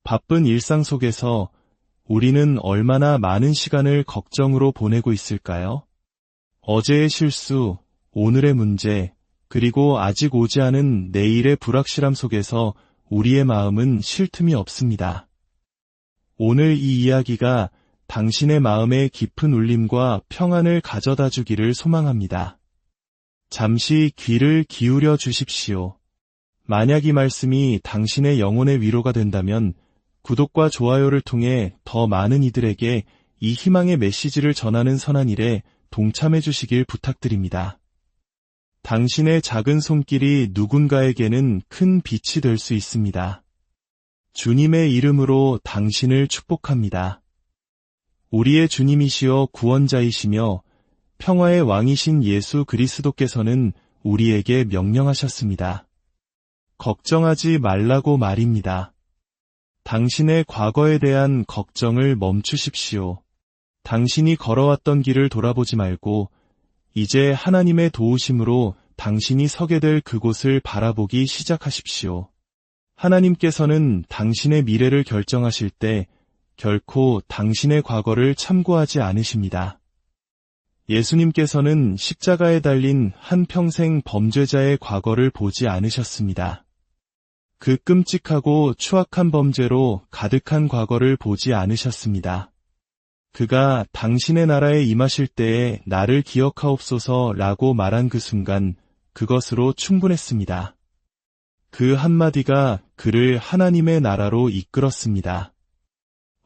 바쁜 일상 속에서 우리는 얼마나 많은 시간을 걱정으로 보내고 있을까요? 어제의 실수, 오늘의 문제, 그리고 아직 오지 않은 내일의 불확실함 속에서 우리의 마음은 쉴 틈이 없습니다. 오늘 이 이야기가 당신의 마음에 깊은 울림과 평안을 가져다 주기를 소망합니다. 잠시 귀를 기울여 주십시오. 만약 이 말씀이 당신의 영혼의 위로가 된다면 구독과 좋아요를 통해 더 많은 이들에게 이 희망의 메시지를 전하는 선한 일에 동참해 주시길 부탁드립니다. 당신의 작은 손길이 누군가에게는 큰 빛이 될 수 있습니다. 주님의 이름으로 당신을 축복합니다. 우리의 주님이시여 구원자이시며 평화의 왕이신 예수 그리스도께서는 우리에게 명령하셨습니다. 걱정하지 말라고 말입니다. 당신의 과거에 대한 걱정을 멈추십시오. 당신이 걸어왔던 길을 돌아보지 말고 이제 하나님의 도우심으로 당신이 서게 될 그곳을 바라보기 시작하십시오. 하나님께서는 당신의 미래를 결정하실 때 결코 당신의 과거를 참고하지 않으십니다. 예수님께서는 십자가에 달린 한평생 범죄자의 과거를 보지 않으셨습니다. 그 끔찍하고 추악한 범죄로 가득한 과거를 보지 않으셨습니다. 그가 당신의 나라에 임하실 때에 나를 기억하옵소서 라고 말한 그 순간 그것으로 충분했습니다. 그 한마디가 그를 하나님의 나라로 이끌었습니다.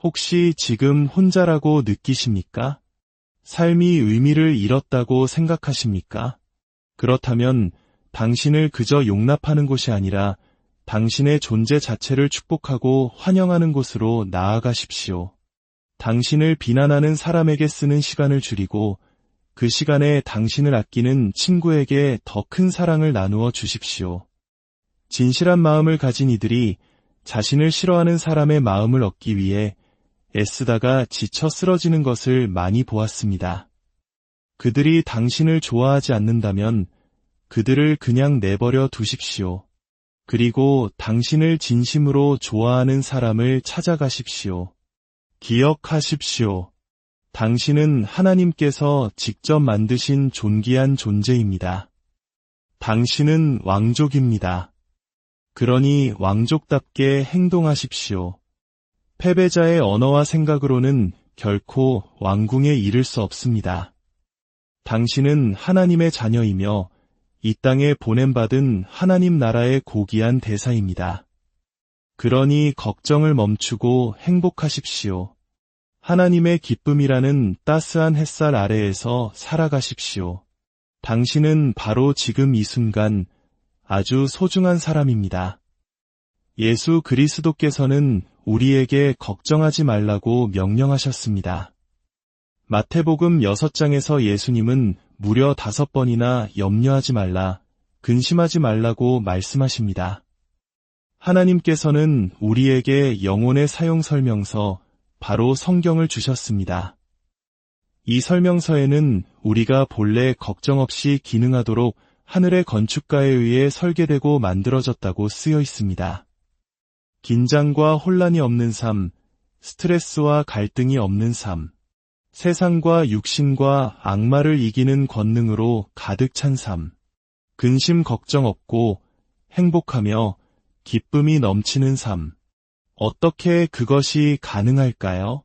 혹시 지금 혼자라고 느끼십니까? 삶이 의미를 잃었다고 생각하십니까? 그렇다면 당신을 그저 용납하는 곳이 아니라 당신의 존재 자체를 축복하고 환영하는 곳으로 나아가십시오. 당신을 비난하는 사람에게 쓰는 시간을 줄이고 그 시간에 당신을 아끼는 친구에게 더 큰 사랑을 나누어 주십시오. 진실한 마음을 가진 이들이 자신을 싫어하는 사람의 마음을 얻기 위해 애쓰다가 지쳐 쓰러지는 것을 많이 보았습니다. 그들이 당신을 좋아하지 않는다면 그들을 그냥 내버려 두십시오. 그리고 당신을 진심으로 좋아하는 사람을 찾아가십시오. 기억하십시오. 당신은 하나님께서 직접 만드신 존귀한 존재입니다. 당신은 왕족입니다. 그러니 왕족답게 행동하십시오. 패배자의 언어와 생각으로는 결코 왕궁에 이를 수 없습니다. 당신은 하나님의 자녀이며 이 땅에 보냄받은 하나님 나라의 고귀한 대사입니다. 그러니 걱정을 멈추고 행복하십시오. 하나님의 기쁨이라는 따스한 햇살 아래에서 살아가십시오. 당신은 바로 지금 이 순간 아주 소중한 사람입니다. 예수 그리스도께서는 우리에게 걱정하지 말라고 명령하셨습니다. 마태복음 6장에서 예수님은 무려 5번이나 염려하지 말라, 근심하지 말라고 말씀하십니다. 하나님께서는 우리에게 영혼의 사용 설명서, 바로 성경을 주셨습니다. 이 설명서에는 우리가 본래 걱정 없이 기능하도록 하늘의 건축가에 의해 설계되고 만들어졌다고 쓰여 있습니다. 긴장과 혼란이 없는 삶, 스트레스와 갈등이 없는 삶, 세상과 육신과 악마를 이기는 권능으로 가득 찬 삶, 근심 걱정 없고 행복하며 기쁨이 넘치는 삶. 어떻게 그것이 가능할까요?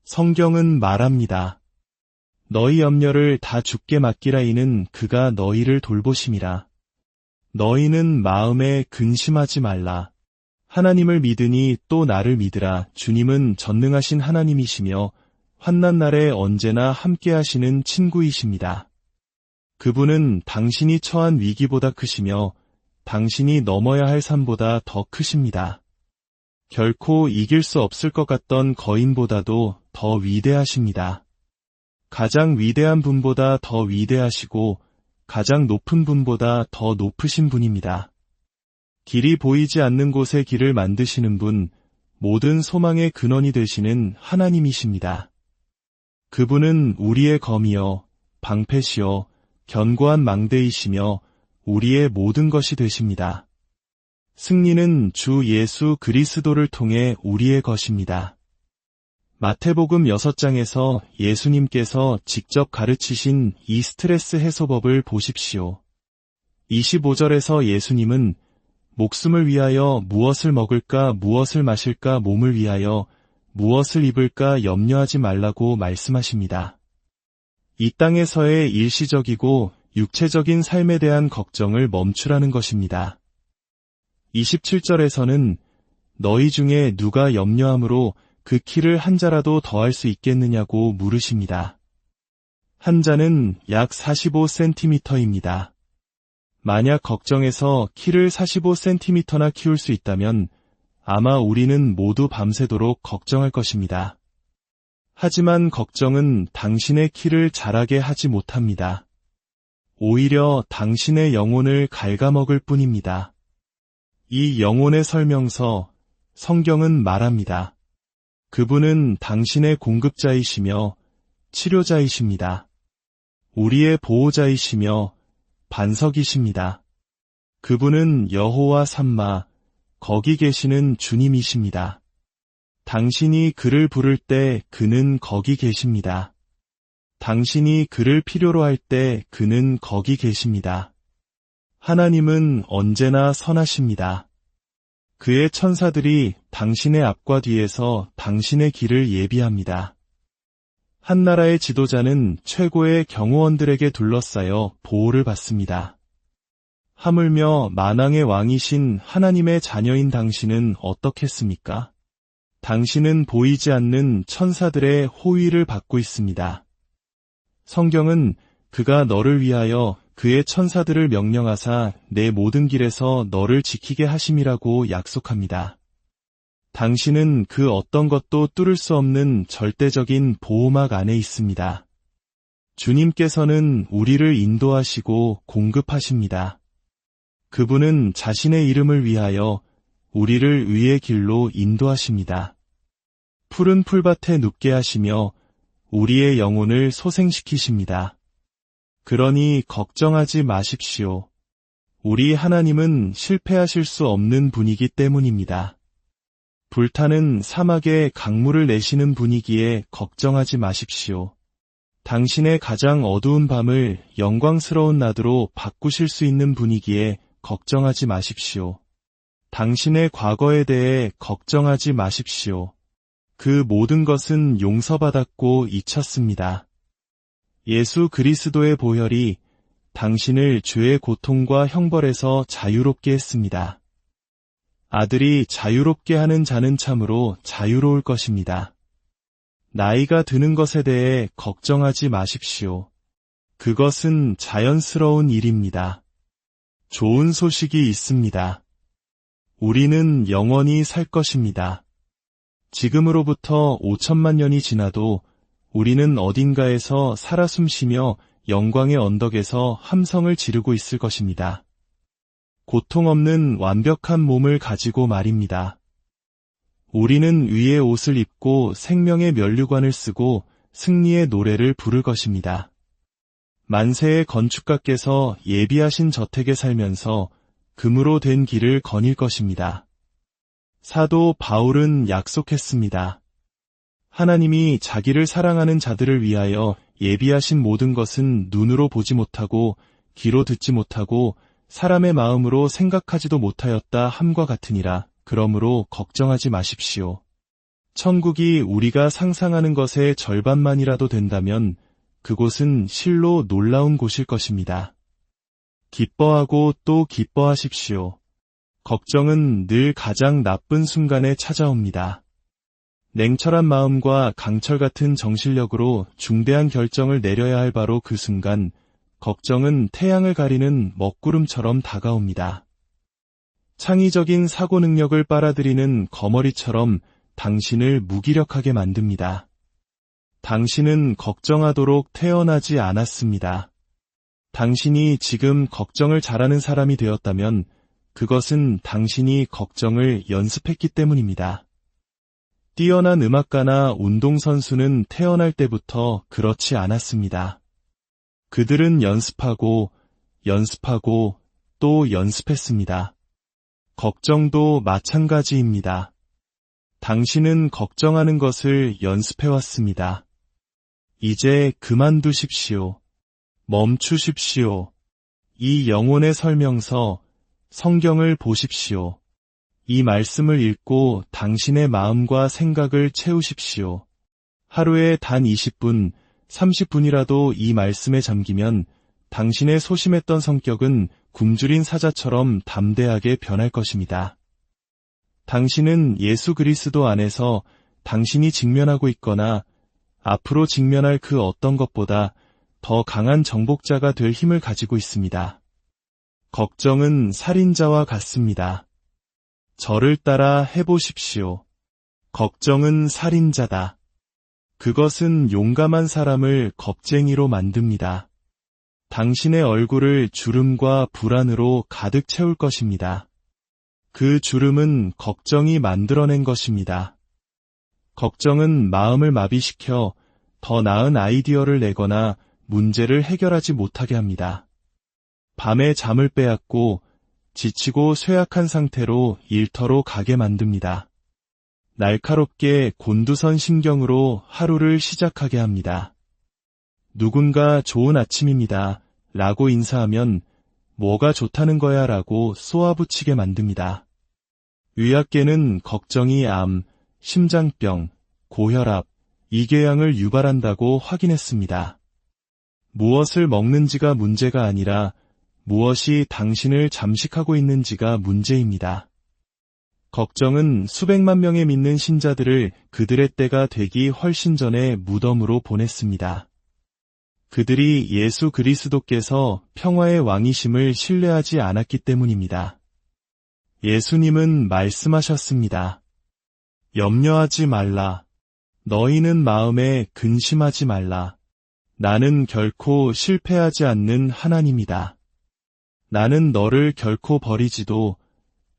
성경은 말합니다. 너희 염려를 다 주께 맡기라 이는 그가 너희를 돌보심이라. 너희는 마음에 근심하지 말라. 하나님을 믿으니 또 나를 믿으라. 주님은 전능하신 하나님이시며 환난 날에 언제나 함께 하시는 친구이십니다. 그분은 당신이 처한 위기보다 크시며 당신이 넘어야 할 산보다 더 크십니다. 결코 이길 수 없을 것 같던 거인보다도 더 위대하십니다. 가장 위대한 분보다 더 위대하시고 가장 높은 분보다 더 높으신 분입니다. 길이 보이지 않는 곳에 길을 만드시는 분, 모든 소망의 근원이 되시는 하나님이십니다. 그분은 우리의 검이요, 방패시요, 견고한 망대이시며 우리의 모든 것이 되십니다. 승리는 주 예수 그리스도를 통해 우리의 것입니다. 마태복음 6장에서 예수님께서 직접 가르치신 이 스트레스 해소법을 보십시오. 25절에서 예수님은 목숨을 위하여 무엇을 먹을까 무엇을 마실까 몸을 위하여 무엇을 입을까 염려하지 말라고 말씀하십니다. 이 땅에서의 일시적이고 육체적인 삶에 대한 걱정을 멈추라는 것입니다. 27절에서는 너희 중에 누가 염려함으로 그 키를 한 자라도 더할 수 있겠느냐고 물으십니다. 한 자는 약 45cm입니다. 만약 걱정해서 키를 45cm나 키울 수 있다면 아마 우리는 모두 밤새도록 걱정할 것입니다. 하지만 걱정은 당신의 키를 자라게 하지 못합니다. 오히려 당신의 영혼을 갉아먹을 뿐입니다. 이 영혼의 설명서, 성경은 말합니다. 그분은 당신의 공급자이시며 치료자이십니다. 우리의 보호자이시며 반석이십니다. 그분은 여호와 삼마, 거기 계시는 주님이십니다. 당신이 그를 부를 때 그는 거기 계십니다. 당신이 그를 필요로 할 때 그는 거기 계십니다. 하나님은 언제나 선하십니다. 그의 천사들이 당신의 앞과 뒤에서 당신의 길을 예비합니다. 한 나라의 지도자는 최고의 경호원들에게 둘러싸여 보호를 받습니다. 하물며 만왕의 왕이신 하나님의 자녀인 당신은 어떻겠습니까? 당신은 보이지 않는 천사들의 호위를 받고 있습니다. 성경은 그가 너를 위하여 그의 천사들을 명령하사 내 모든 길에서 너를 지키게 하심이라고 약속합니다. 당신은 그 어떤 것도 뚫을 수 없는 절대적인 보호막 안에 있습니다. 주님께서는 우리를 인도하시고 공급하십니다. 그분은 자신의 이름을 위하여 우리를 의의 길로 인도하십니다. 푸른 풀밭에 눕게 하시며 우리의 영혼을 소생시키십니다. 그러니 걱정하지 마십시오. 우리 하나님은 실패하실 수 없는 분이기 때문입니다. 불타는 사막에 강물을 내시는 분이기에 걱정하지 마십시오. 당신의 가장 어두운 밤을 영광스러운 낮으로 바꾸실 수 있는 분이기에 걱정하지 마십시오. 당신의 과거에 대해 걱정하지 마십시오. 그 모든 것은 용서받았고 잊혔습니다. 예수 그리스도의 보혈이 당신을 죄의 고통과 형벌에서 자유롭게 했습니다. 아들이 자유롭게 하는 자는 참으로 자유로울 것입니다. 나이가 드는 것에 대해 걱정하지 마십시오. 그것은 자연스러운 일입니다. 좋은 소식이 있습니다. 우리는 영원히 살 것입니다. 지금으로부터 5천만 년이 지나도 우리는 어딘가에서 살아 숨쉬며 영광의 언덕에서 함성을 지르고 있을 것입니다. 고통 없는 완벽한 몸을 가지고 말입니다. 우리는 위의 옷을 입고 생명의 면류관을 쓰고 승리의 노래를 부를 것입니다. 만세의 건축가께서 예비하신 저택에 살면서 금으로 된 길을 거닐 것입니다. 사도 바울은 약속했습니다. 하나님이 자기를 사랑하는 자들을 위하여 예비하신 모든 것은 눈으로 보지 못하고 귀로 듣지 못하고 사람의 마음으로 생각하지도 못하였다 함과 같으니라. 그러므로 걱정하지 마십시오. 천국이 우리가 상상하는 것의 절반만이라도 된다면 그곳은 실로 놀라운 곳일 것입니다. 기뻐하고 또 기뻐하십시오. 걱정은 늘 가장 나쁜 순간에 찾아옵니다. 냉철한 마음과 강철 같은 정신력으로 중대한 결정을 내려야 할 바로 그 순간, 걱정은 태양을 가리는 먹구름처럼 다가옵니다. 창의적인 사고 능력을 빨아들이는 거머리처럼 당신을 무기력하게 만듭니다. 당신은 걱정하도록 태어나지 않았습니다. 당신이 지금 걱정을 잘하는 사람이 되었다면 그것은 당신이 걱정을 연습했기 때문입니다. 뛰어난 음악가나 운동선수는 태어날 때부터 그렇지 않았습니다. 그들은 연습하고 또 연습했습니다. 걱정도 마찬가지입니다. 당신은 걱정하는 것을 연습해왔습니다. 이제 그만두십시오. 멈추십시오. 이 영혼의 설명서, 성경을 보십시오. 이 말씀을 읽고 당신의 마음과 생각을 채우십시오. 하루에 단 20분, 30분이라도 이 말씀에 잠기면 당신의 소심했던 성격은 굶주린 사자처럼 담대하게 변할 것입니다. 당신은 예수 그리스도 안에서 당신이 직면하고 있거나 앞으로 직면할 그 어떤 것보다 더 강한 정복자가 될 힘을 가지고 있습니다. 걱정은 살인자와 같습니다. 저를 따라 해보십시오. 걱정은 살인자다. 그것은 용감한 사람을 겁쟁이로 만듭니다. 당신의 얼굴을 주름과 불안으로 가득 채울 것입니다. 그 주름은 걱정이 만들어낸 것입니다. 걱정은 마음을 마비시켜 더 나은 아이디어를 내거나 문제를 해결하지 못하게 합니다. 밤에 잠을 빼앗고 지치고 쇠약한 상태로 일터로 가게 만듭니다. 날카롭게 곤두선 신경으로 하루를 시작하게 합니다. 누군가 좋은 아침입니다. 라고 인사하면 뭐가 좋다는 거야 라고 쏘아붙이게 만듭니다. 의학계는 걱정이 암, 심장병, 고혈압, 이궤양을 유발한다고 확인했습니다. 무엇을 먹는지가 문제가 아니라 무엇이 당신을 잠식하고 있는지가 문제입니다. 걱정은 수백만 명의 믿는 신자들을 그들의 때가 되기 훨씬 전에 무덤으로 보냈습니다. 그들이 예수 그리스도께서 평화의 왕이심을 신뢰하지 않았기 때문입니다. 예수님은 말씀하셨습니다. 염려하지 말라. 너희는 마음에 근심하지 말라. 나는 결코 실패하지 않는 하나님이다. 나는 너를 결코 버리지도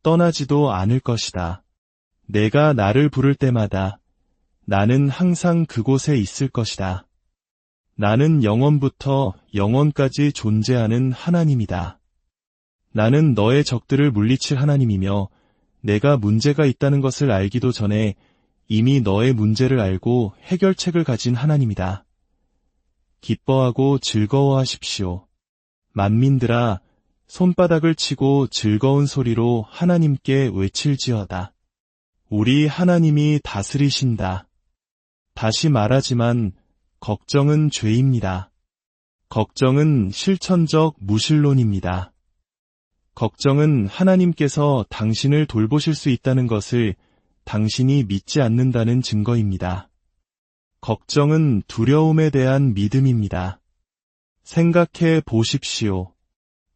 떠나지도 않을 것이다. 내가 나를 부를 때마다 나는 항상 그곳에 있을 것이다. 나는 영원부터 영원까지 존재하는 하나님이다. 나는 너의 적들을 물리칠 하나님이며 내가 문제가 있다는 것을 알기도 전에 이미 너의 문제를 알고 해결책을 가진 하나님이다. 기뻐하고 즐거워하십시오. 만민들아, 손바닥을 치고 즐거운 소리로 하나님께 외칠지어다. 우리 하나님이 다스리신다. 다시 말하지만 걱정은 죄입니다. 걱정은 실천적 무신론입니다. 걱정은 하나님께서 당신을 돌보실 수 있다는 것을 당신이 믿지 않는다는 증거입니다. 걱정은 두려움에 대한 믿음입니다. 생각해 보십시오.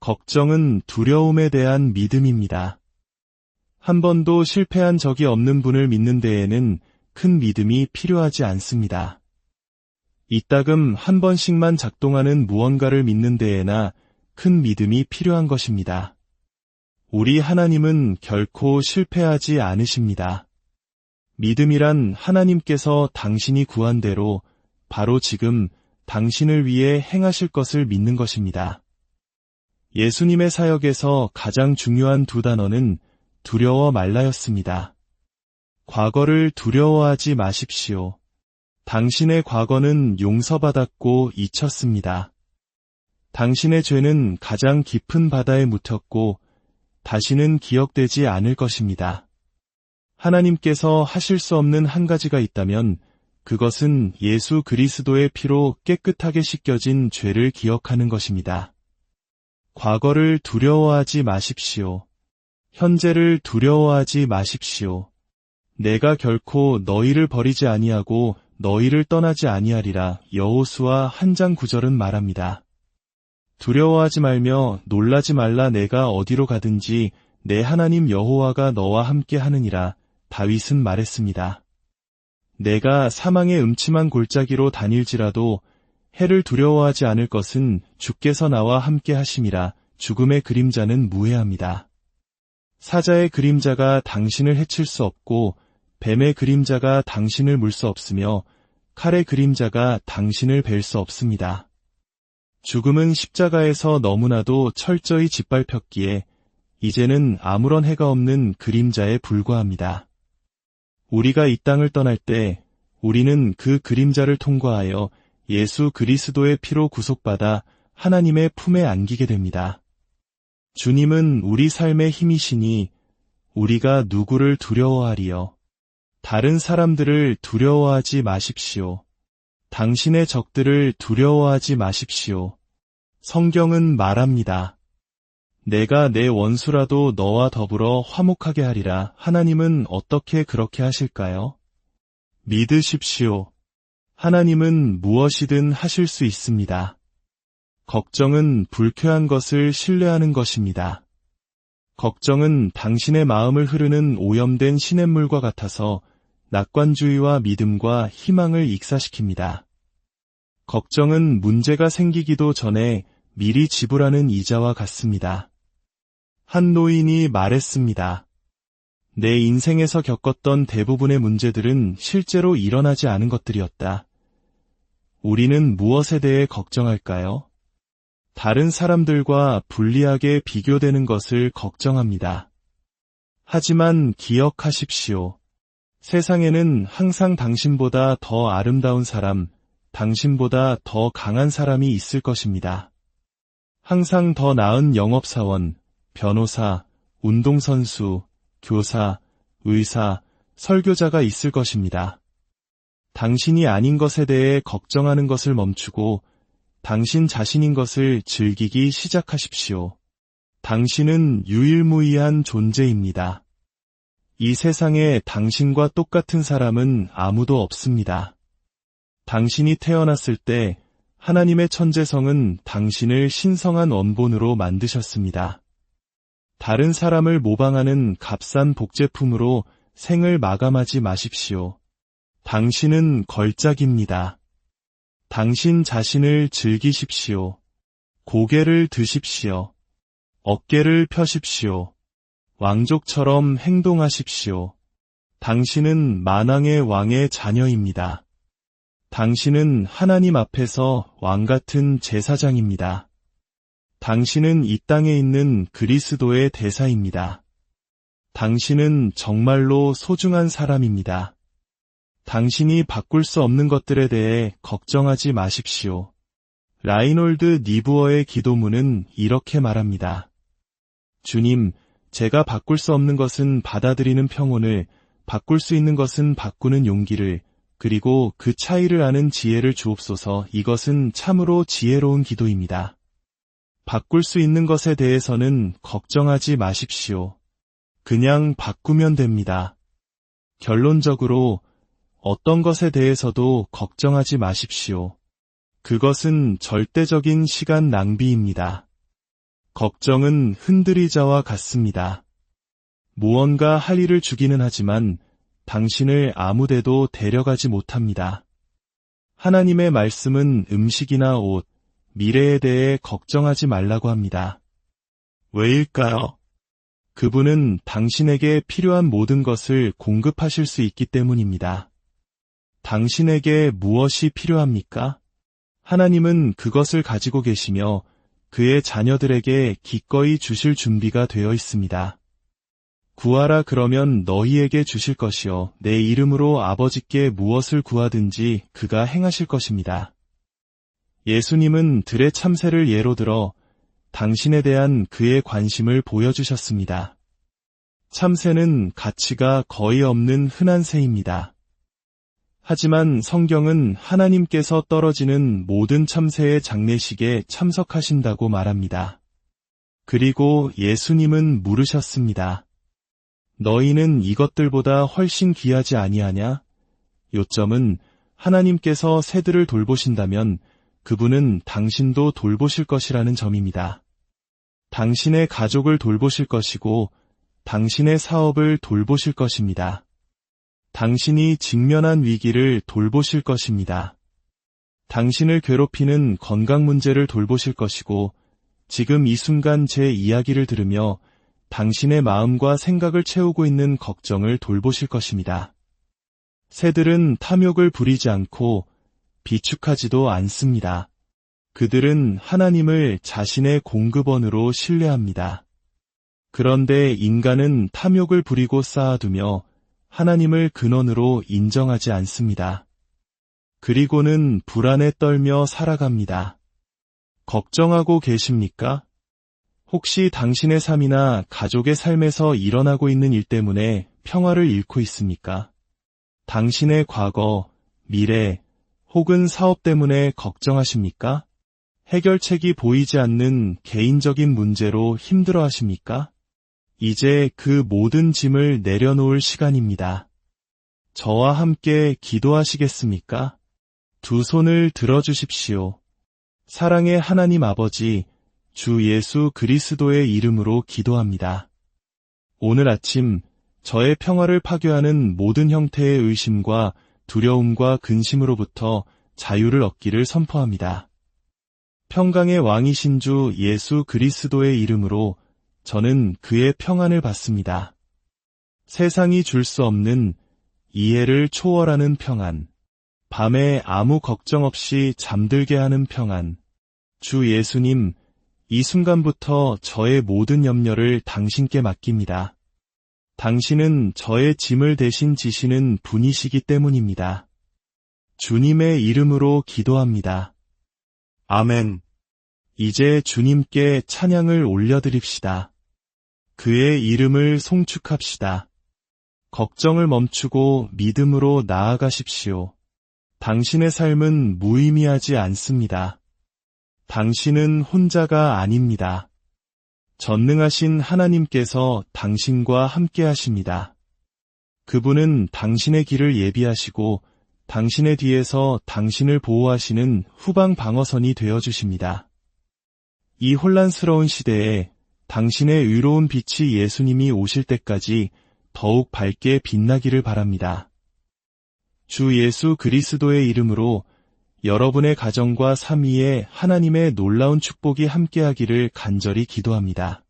걱정은 두려움에 대한 믿음입니다. 한 번도 실패한 적이 없는 분을 믿는 데에는 큰 믿음이 필요하지 않습니다. 이따금 한 번씩만 작동하는 무언가를 믿는 데에나 큰 믿음이 필요한 것입니다. 우리 하나님은 결코 실패하지 않으십니다. 믿음이란 하나님께서 당신이 구한 대로 바로 지금 당신을 위해 행하실 것을 믿는 것입니다. 예수님의 사역에서 가장 중요한 두 단어는 두려워 말라였습니다. 과거를 두려워하지 마십시오. 당신의 과거는 용서받았고 잊혔습니다. 당신의 죄는 가장 깊은 바다에 묻혔고 다시는 기억되지 않을 것입니다. 하나님께서 하실 수 없는 한 가지가 있다면 그것은 예수 그리스도의 피로 깨끗하게 씻겨진 죄를 기억하는 것입니다. 과거를 두려워하지 마십시오. 현재를 두려워하지 마십시오. 내가 결코 너희를 버리지 아니하고 너희를 떠나지 아니하리라. 여호수아 1장 9절은 말합니다. 두려워하지 말며 놀라지 말라. 내가 어디로 가든지 내 하나님 여호와가 너와 함께 하느니라. 다윗은 말했습니다. 내가 사망의 음침한 골짜기로 다닐지라도 해를 두려워하지 않을 것은 주께서 나와 함께 하심이라. 죽음의 그림자는 무해합니다. 사자의 그림자가 당신을 해칠 수 없고 뱀의 그림자가 당신을 물 수 없으며 칼의 그림자가 당신을 벨 수 없습니다. 죽음은 십자가에서 너무나도 철저히 짓밟혔기에 이제는 아무런 해가 없는 그림자에 불과합니다. 우리가 이 땅을 떠날 때 우리는 그 그림자를 통과하여 예수 그리스도의 피로 구속받아 하나님의 품에 안기게 됩니다. 주님은 우리 삶의 힘이시니 우리가 누구를 두려워하리요? 다른 사람들을 두려워하지 마십시오. 당신의 적들을 두려워하지 마십시오. 성경은 말합니다. 내가 내 원수라도 너와 더불어 화목하게 하리라. 하나님은 어떻게 그렇게 하실까요? 믿으십시오. 하나님은 무엇이든 하실 수 있습니다. 걱정은 불쾌한 것을 신뢰하는 것입니다. 걱정은 당신의 마음을 흐르는 오염된 시냇물과 같아서 낙관주의와 믿음과 희망을 익사시킵니다. 걱정은 문제가 생기기도 전에 미리 지불하는 이자와 같습니다. 한 노인이 말했습니다. 내 인생에서 겪었던 대부분의 문제들은 실제로 일어나지 않은 것들이었다. 우리는 무엇에 대해 걱정할까요? 다른 사람들과 불리하게 비교되는 것을 걱정합니다. 하지만 기억하십시오. 세상에는 항상 당신보다 더 아름다운 사람, 당신보다 더 강한 사람이 있을 것입니다. 항상 더 나은 영업사원, 변호사, 운동선수, 교사, 의사, 설교자가 있을 것입니다. 당신이 아닌 것에 대해 걱정하는 것을 멈추고 당신 자신인 것을 즐기기 시작하십시오. 당신은 유일무이한 존재입니다. 이 세상에 당신과 똑같은 사람은 아무도 없습니다. 당신이 태어났을 때 하나님의 천재성은 당신을 신성한 원본으로 만드셨습니다. 다른 사람을 모방하는 값싼 복제품으로 생을 마감하지 마십시오. 당신은 걸작입니다. 당신 자신을 즐기십시오. 고개를 드십시오. 어깨를 펴십시오. 왕족처럼 행동하십시오. 당신은 만왕의 왕의 자녀입니다. 당신은 하나님 앞에서 왕같은 제사장입니다. 당신은 이 땅에 있는 그리스도의 대사입니다. 당신은 정말로 소중한 사람입니다. 당신이 바꿀 수 없는 것들에 대해 걱정하지 마십시오. 라이놀드 니부어의 기도문은 이렇게 말합니다. 주님, 제가 바꿀 수 없는 것은 받아들이는 평온을, 바꿀 수 있는 것은 바꾸는 용기를, 그리고 그 차이를 아는 지혜를 주옵소서. 이것은 참으로 지혜로운 기도입니다. 바꿀 수 있는 것에 대해서는 걱정하지 마십시오. 그냥 바꾸면 됩니다. 결론적으로 어떤 것에 대해서도 걱정하지 마십시오. 그것은 절대적인 시간 낭비입니다. 걱정은 흔들리자와 같습니다. 무언가 할 일을 주기는 하지만 당신을 아무데도 데려가지 못합니다. 하나님의 말씀은 음식이나 옷, 미래에 대해 걱정하지 말라고 합니다. 왜일까요? 그분은 당신에게 필요한 모든 것을 공급하실 수 있기 때문입니다. 당신에게 무엇이 필요합니까? 하나님은 그것을 가지고 계시며 그의 자녀들에게 기꺼이 주실 준비가 되어 있습니다. 구하라 그러면 너희에게 주실 것이요 내 이름으로 아버지께 무엇을 구하든지 그가 행하실 것입니다. 예수님은 들의 참새를 예로 들어 당신에 대한 그의 관심을 보여주셨습니다. 참새는 가치가 거의 없는 흔한 새입니다. 하지만 성경은 하나님께서 떨어지는 모든 참새의 장례식에 참석하신다고 말합니다. 그리고 예수님은 물으셨습니다. 너희는 이것들보다 훨씬 귀하지 아니하냐? 요점은 하나님께서 새들을 돌보신다면 그분은 당신도 돌보실 것이라는 점입니다. 당신의 가족을 돌보실 것이고 당신의 사업을 돌보실 것입니다. 당신이 직면한 위기를 돌보실 것입니다. 당신을 괴롭히는 건강 문제를 돌보실 것이고 지금 이 순간 제 이야기를 들으며 당신의 마음과 생각을 채우고 있는 걱정을 돌보실 것입니다. 새들은 탐욕을 부리지 않고 비축하지도 않습니다. 그들은 하나님을 자신의 공급원으로 신뢰합니다. 그런데 인간은 탐욕을 부리고 쌓아두며 하나님을 근원으로 인정하지 않습니다. 그리고는 불안에 떨며 살아갑니다. 걱정하고 계십니까? 혹시 당신의 삶이나 가족의 삶에서 일어나고 있는 일 때문에 평화를 잃고 있습니까? 당신의 과거, 미래, 혹은 사업 때문에 걱정하십니까? 해결책이 보이지 않는 개인적인 문제로 힘들어하십니까? 이제 그 모든 짐을 내려놓을 시간입니다. 저와 함께 기도하시겠습니까? 두 손을 들어주십시오. 사랑의 하나님 아버지, 주 예수 그리스도의 이름으로 기도합니다. 오늘 아침 저의 평화를 파괴하는 모든 형태의 의심과 두려움과 근심으로부터 자유를 얻기를 선포합니다. 평강의 왕이신 주 예수 그리스도의 이름으로 저는 그의 평안을 받습니다. 세상이 줄 수 없는 이해를 초월하는 평안, 밤에 아무 걱정 없이 잠들게 하는 평안. 주 예수님, 이 순간부터 저의 모든 염려를 당신께 맡깁니다. 당신은 저의 짐을 대신 지시는 분이시기 때문입니다. 주님의 이름으로 기도합니다. 아멘. 이제 주님께 찬양을 올려드립시다. 그의 이름을 송축합시다. 걱정을 멈추고 믿음으로 나아가십시오. 당신의 삶은 무의미하지 않습니다. 당신은 혼자가 아닙니다. 전능하신 하나님께서 당신과 함께 하십니다. 그분은 당신의 길을 예비하시고 당신의 뒤에서 당신을 보호하시는 후방 방어선이 되어주십니다. 이 혼란스러운 시대에 당신의 의로운 빛이 예수님이 오실 때까지 더욱 밝게 빛나기를 바랍니다. 주 예수 그리스도의 이름으로 여러분의 가정과 삶 위에 하나님의 놀라운 축복이 함께하기를 간절히 기도합니다.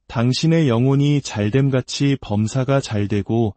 당신의 영혼이 잘됨같이 범사가 잘되고